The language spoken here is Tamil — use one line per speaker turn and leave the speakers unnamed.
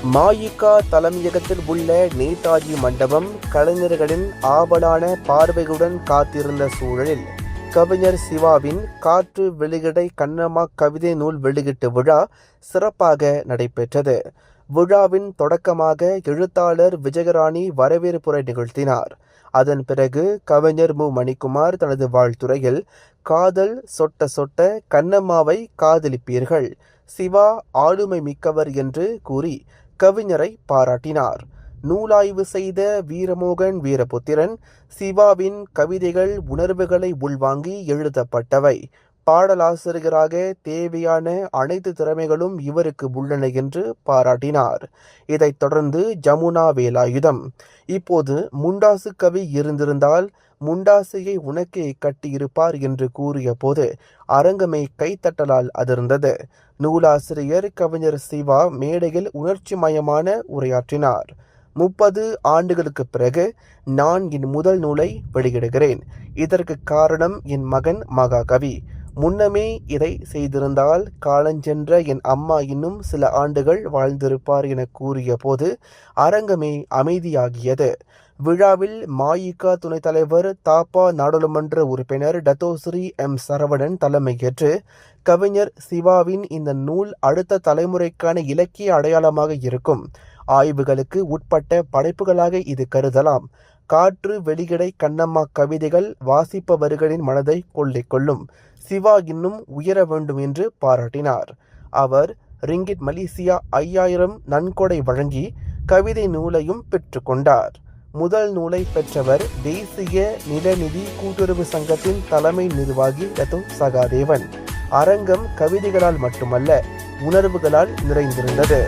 மாயிகா தலைமையகத்தில் உள்ள நேதாஜி மண்டபம் கலைஞர்களின் ஆவலான பார்வையுடன் காத்திருந்த சூழலில் கவிஞர் சிவாவின் காற்று வெளியிடை கண்ணம்மா கவிதை நூல் வெளியீட்டு விழா சிறப்பாக நடைபெற்றது. விழாவின் தொடக்கமாக எழுத்தாளர் விஜயராணி வரவேற்புரை நிகழ்த்தினார். அதன் பிறகு கவிஞர் மு. மணிக்குமார் தனது வாழ்த்துரையில், காதல் சொட்ட சொட்ட கண்ணம்மாவை காதலிப்பீர்கள், சிவா ஆளுமை மிக்கவர் என்று கூறி கவிஞரை பாராட்டினார். நூலாய்வு செய்த வீரமோகன் வீரபுத்திரன், சிவாவின் கவிதைகள் உணர்வுகளை உள்வாங்கி எழுதப்பட்டவை. பாடலாசிரியராக தேவையான அனைத்து திறமைகளும் இவருக்கு உள்ளன என்று பாராட்டினார். இதைத் தொடர்ந்து ஜமுனா வேலாயுதம், இப்போது முண்டாசு கவி இருந்திருந்தால் முண்டாசையை உனக்கே கட்டியிருப்பார் என்று கூறிய போது அரங்கமே கைத்தட்டலால் அதிர்ந்தது. நூலாசிரியர் கவிஞர் சிவா மேடையில் உணர்ச்சிமயமான உரையாற்றினார். 30 ஆண்டுகளுக்கு பிறகு நான் என் முதல் நூலை வெளியிடுகிறேன். இதற்கு காரணம் என் மகன் மகாகவி. முன்னமே இதை செய்திருந்தால் காலஞ்சென்ற என் அம்மா இன்னும் சில ஆண்டுகள் வாழ்ந்திருப்பார் என கூறிய போது அரங்கமே அமைதியாகியது. விழாவில் மாயிகா துணைத் தலைவர் தாப்பா நாடாளுமன்ற உறுப்பினர் டத்தோஸ்ரீ எம். சரவணன் தலைமையேற்று, கவிஞர் சிவாவின் இந்த நூல் அடுத்த தலைமுறைக்கான இலக்கிய அடையாளமாக இருக்கும். ஆய்வுகளுக்கு உட்பட்ட படைப்புகளாக இது கருதலாம். காற்று வெளியிடை கண்ணம்மா கவிதைகள் வாசிப்பவர்களின் மனதை கொள்ளை கொள்ளும். சிவா இன்னும் உயர வேண்டும் என்று பாராட்டினார். அவர் ரிங்கிட் மலேசியா 5000 நன்கொடை வழங்கி கவிதை நூலையும் பெற்றுக்கொண்டார். முதல் நூலை பெற்றவர் தேசிய நிலநிதி கூட்டுறவு சங்கத்தின் தலைமை நிர்வாகி ரத்து சகாதேவன். அரங்கம் கவிதைகளால் மட்டுமல்ல, உணர்வுகளால் நிறைந்திருந்தது.